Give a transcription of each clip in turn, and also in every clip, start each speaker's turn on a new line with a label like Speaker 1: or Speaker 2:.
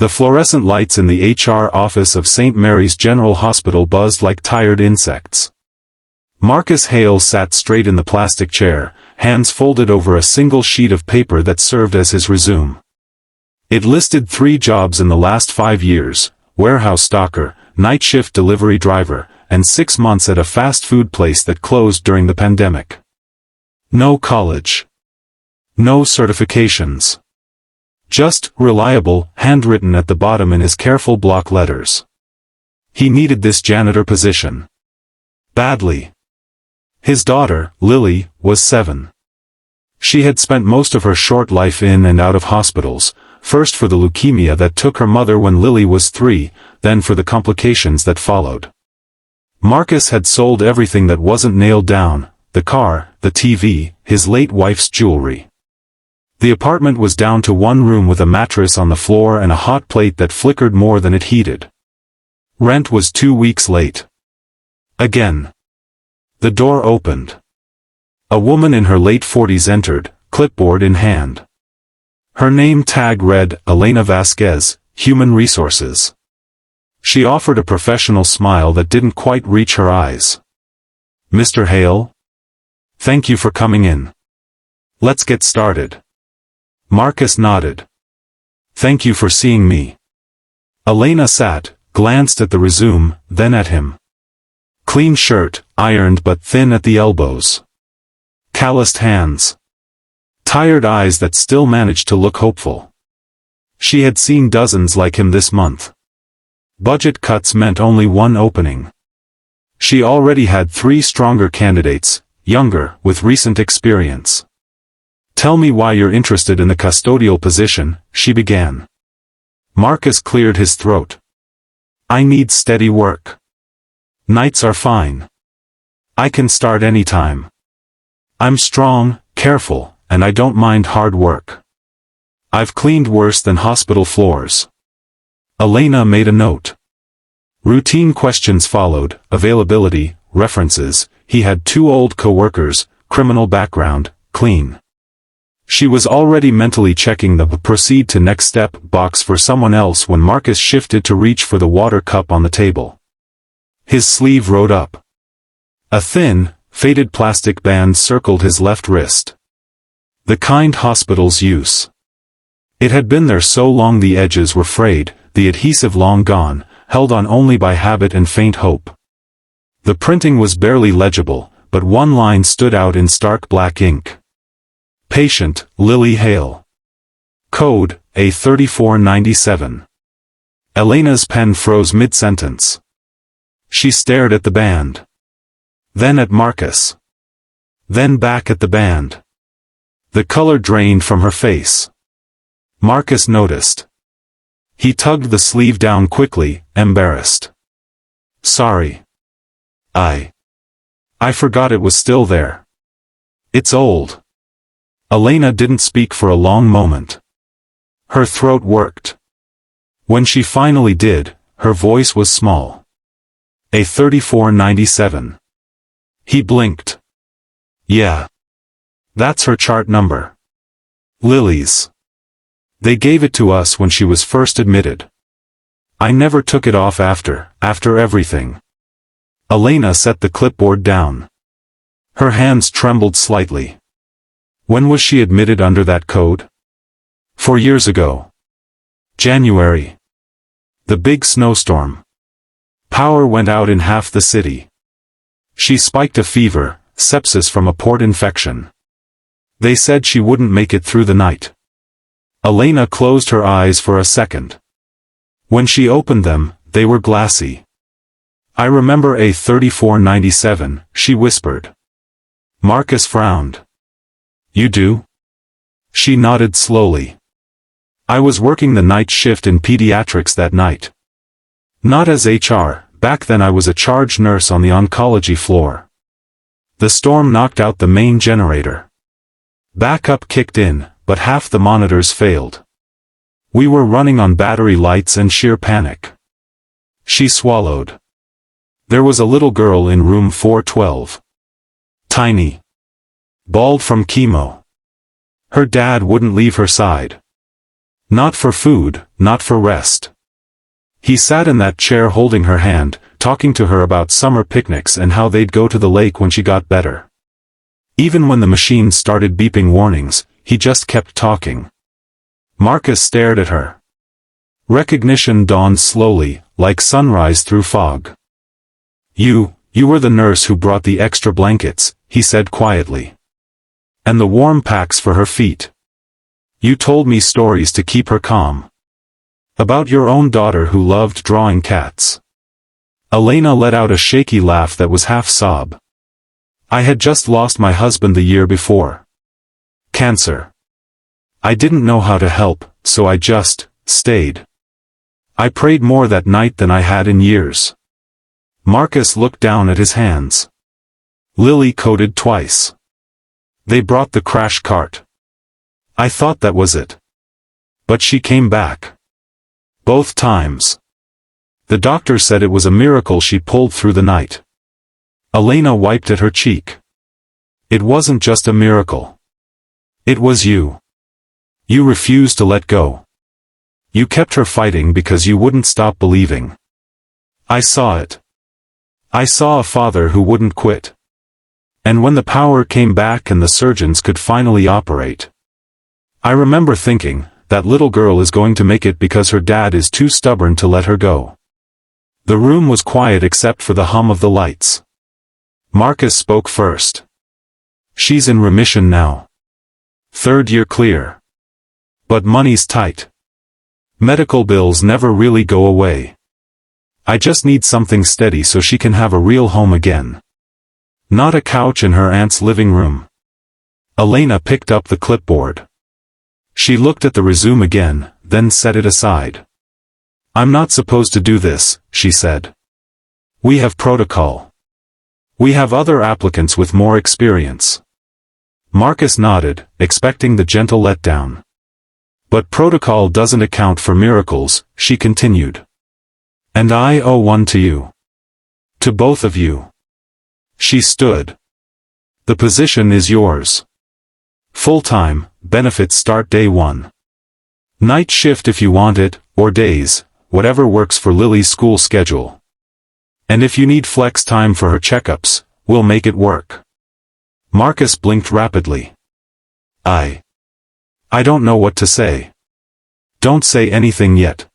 Speaker 1: The fluorescent lights in the HR office of St. Mary's General Hospital buzzed like tired insects. Marcus Hale sat straight in the plastic chair, hands folded over a single sheet of paper that served as his resume. It listed 3 jobs in the last 5 years: warehouse stocker, night shift delivery driver, and 6 months at a fast food place that closed during the pandemic. No college. No certifications. Just reliable, handwritten at the bottom in his careful block letters. He needed this janitor position badly. His daughter, Lily, was 7. She had spent most of her short life in and out of hospitals, first for the leukemia that took her mother when Lily was 3, then for the complications that followed. Marcus had sold everything that wasn't nailed down: the car, the TV, his late wife's jewelry. The apartment was down to 1 room with a mattress on the floor and a hot plate that flickered more than it heated. Rent was 2 weeks late. Again. The door opened. A woman in her late 40s entered, clipboard in hand. Her name tag read, Elena Vasquez, Human Resources. She offered a professional smile that didn't quite reach her eyes. "Mr. Hale? Thank you for coming in. Let's get started." Marcus nodded. "Thank you for seeing me." Elena sat, glanced at the resume, then at him. Clean shirt, ironed but thin at the elbows. Calloused hands. Tired eyes that still managed to look hopeful. She had seen dozens like him this month. Budget cuts meant only 1 opening. She already had 3 stronger candidates, younger, with recent experience. "Tell me why you're interested in the custodial position," she began. Marcus cleared his throat. "I need steady work. Nights are fine. I can start anytime. I'm strong, careful, and I don't mind hard work. I've cleaned worse than hospital floors." Elena made a note. Routine questions followed: availability, references. He had 2 old co-workers, criminal background, clean. She was already mentally checking the proceed to next step box for someone else when Marcus shifted to reach for the water cup on the table. His sleeve rode up. A thin, faded plastic band circled his left wrist. The kind hospitals use. It had been there so long the edges were frayed, the adhesive long gone, held on only by habit and faint hope. The printing was barely legible, but 1 line stood out in stark black ink. Patient, Lily Hale. Code, A3497. Elena's pen froze mid-sentence. She stared at the band. Then at Marcus. Then back at the band. The color drained from her face. Marcus noticed. He tugged the sleeve down quickly, embarrassed. "Sorry. I forgot it was still there. It's old." Elena didn't speak for a long moment. Her throat worked. When she finally did, her voice was small. "A3497. He blinked. "Yeah. That's her chart number. Lily's. They gave it to us when she was first admitted. I never took it off after everything." Elena set the clipboard down. Her hands trembled slightly. When was she admitted under that code? 4 years ago. January. The big snowstorm. Power went out in half the city. She spiked a fever, sepsis from a port infection. They said she wouldn't make it through the night. Elena closed her eyes for a second. When she opened them, they were glassy. "I remember A3497, she whispered. Marcus frowned. "You do?" She nodded slowly. "I was working the night shift in pediatrics that night. Not as HR, back then I was a charge nurse on the oncology floor. The storm knocked out the main generator. Backup kicked in, but half the monitors failed. We were running on battery lights and sheer panic." She swallowed. There was a little girl in room 412. Tiny. Bald from chemo. Her dad wouldn't leave her side. Not for food, not for rest. He sat in that chair holding her hand, talking to her about summer picnics and how they'd go to the lake when she got better. Even when the machine started beeping warnings, he just kept talking. Marcus stared at her. Recognition dawned slowly, like sunrise through fog. You were the nurse who brought the extra blankets, he said quietly. And the warm packs for her feet. You told me stories to keep her calm. About your own daughter who loved drawing cats. Elena let out a shaky laugh that was half sob. I had just lost my husband the year before. Cancer. I didn't know how to help, so I just stayed. I prayed more that night than I had in years. Marcus looked down at his hands. Lily coded twice. They brought the crash cart. I thought that was it. But she came back. Both times. The doctor said it was a miracle she pulled through the night. Elena wiped at her cheek. It wasn't just a miracle. It was you. You refused to let go. You kept her fighting because you wouldn't stop believing. I saw it. I saw a father who wouldn't quit. And when the power came back and the surgeons could finally operate, I remember thinking, that little girl is going to make it because her dad is too stubborn to let her go. The room was quiet except for the hum of the lights. Marcus spoke first. She's in remission now. 3rd year clear. But money's tight. Medical bills never really go away. I just need something steady so she can have a real home again. Not a couch in her aunt's living room. Elena picked up the clipboard. She looked at the resume again, then set it aside. I'm not supposed to do this, she said. We have protocol. We have other applicants with more experience. Marcus nodded, expecting the gentle letdown. But protocol doesn't account for miracles, she continued. And I owe one to you. To both of you. She stood. The position is yours. Full-time, benefits start day 1. Night shift if you want it, or days, whatever works for Lily's school schedule. And if you need flex time for her checkups, we'll make it work. Marcus blinked rapidly. I don't know what to say. Don't say anything yet.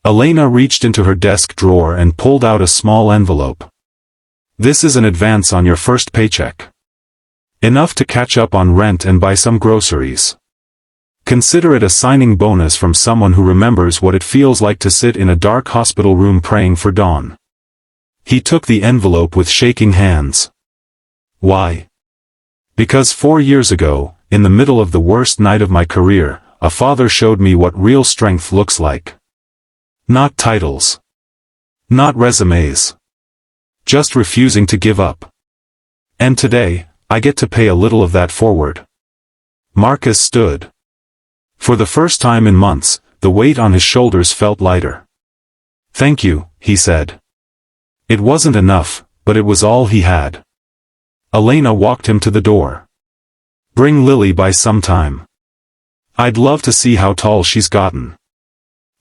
Speaker 1: Elena reached into her desk drawer and pulled out a small envelope. This is an advance on your first paycheck. Enough to catch up on rent and buy some groceries. Consider it a signing bonus from someone who remembers what it feels like to sit in a dark hospital room praying for dawn. He took the envelope with shaking hands. Why? Because 4 years ago, in the middle of the worst night of my career, a father showed me what real strength looks like. Not titles. Not resumes. Just refusing to give up. And today, I get to pay a little of that forward. Marcus stood. For the first time in months, the weight on his shoulders felt lighter. Thank you, he said. It wasn't enough, but it was all he had. Elena walked him to the door. Bring Lily by sometime. I'd love to see how tall she's gotten.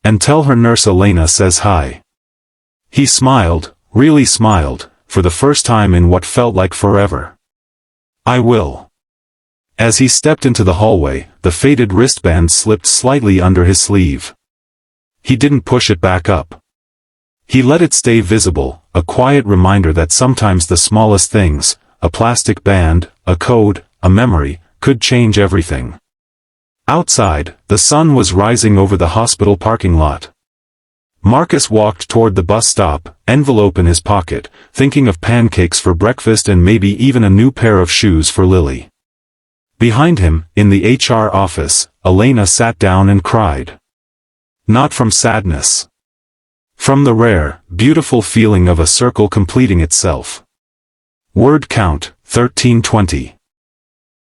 Speaker 1: And tell her nurse Elena says hi. He smiled, really smiled, for the first time in what felt like forever. I will. As he stepped into the hallway, the faded wristband slipped slightly under his sleeve. He didn't push it back up. He let it stay visible, a quiet reminder that sometimes the smallest things, a plastic band, a code, a memory, could change everything. Outside, the sun was rising over the hospital parking lot. Marcus walked toward the bus stop, envelope in his pocket, thinking of pancakes for breakfast and maybe even a new pair of shoes for Lily. Behind him, in the HR office, Elena sat down and cried. Not from sadness. From the rare, beautiful feeling of a circle completing itself. Word count, 1320.